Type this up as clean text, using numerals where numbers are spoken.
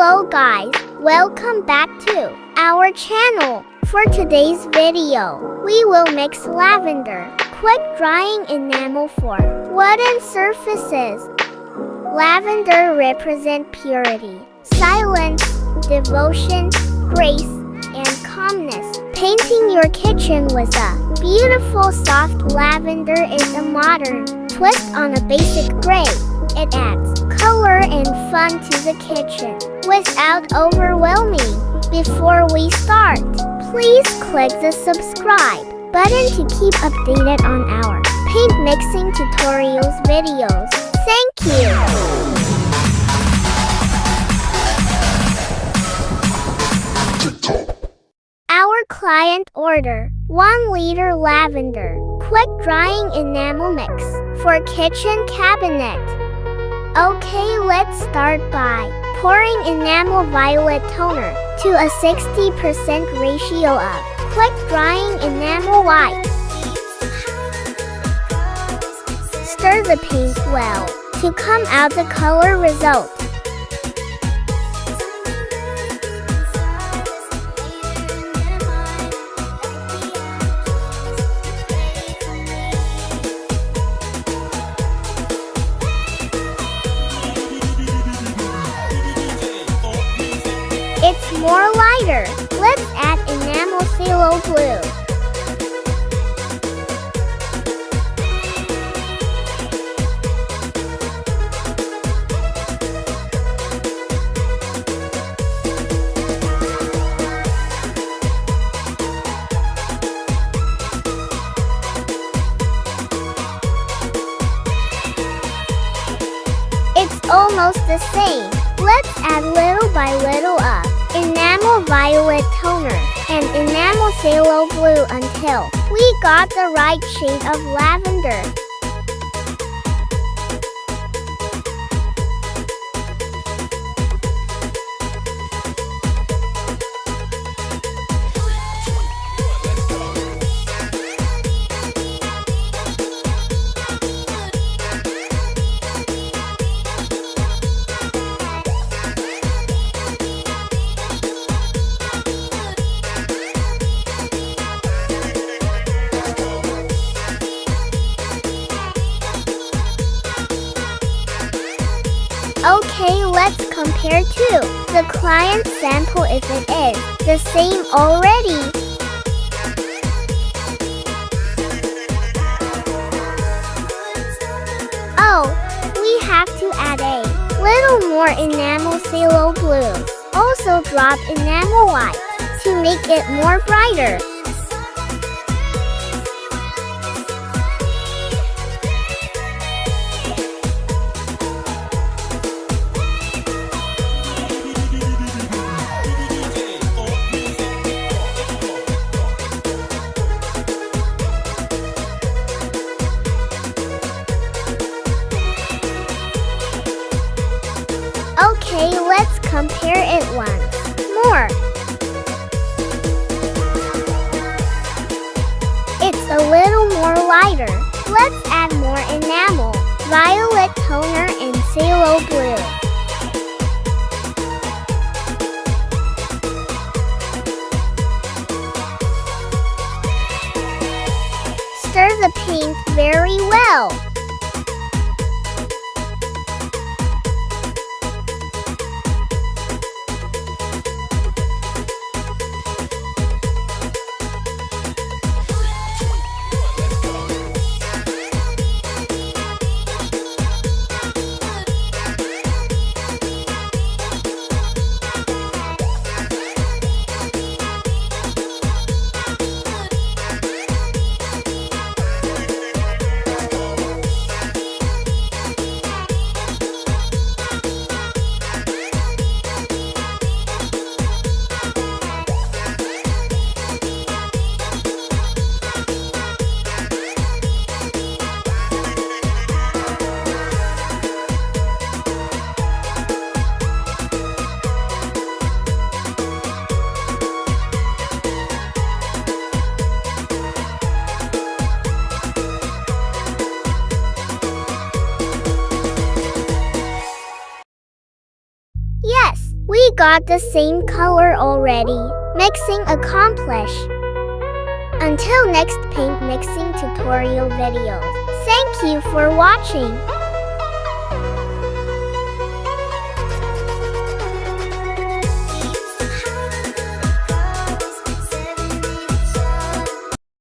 Hello guys, welcome back to our channel. For today's video, we will mix lavender, quick drying enamel for wooden surfaces. Lavender represents purity, silence, devotion, grace, and calmness. Painting your kitchen with a beautiful soft lavender is a modern twist on a basic gray. It adds color and fun to the kitchen without overwhelming. Before we start, please click the subscribe button to keep updated on our paint mixing tutorials videos. Thank you! Our client order 1 liter lavender quick drying enamel mix for kitchen cabinet. Okay, let's start by pouring enamel violet toner to a 60% ratio of quick drying enamel white. Stir the paint well to come out the color result. It's more lighter. Let's add enamel phthalo blue. It's almost the same. Let's add little by little of enamel violet toner and enamel phthalo blue until we got the right shade of lavender. Okay, let's compare too. The client sample if it is the same already. Oh, we have to add a little more enamel phthalo blue. Also drop enamel white to make it more brighter. Okay, let's compare it once more. It's a little more lighter. Let's add more enamel, violet toner and phthalo blue. Stir the paint very well. We got the same color already. Mixing accomplished. Until next paint mixing tutorial videos. Thank you for watching.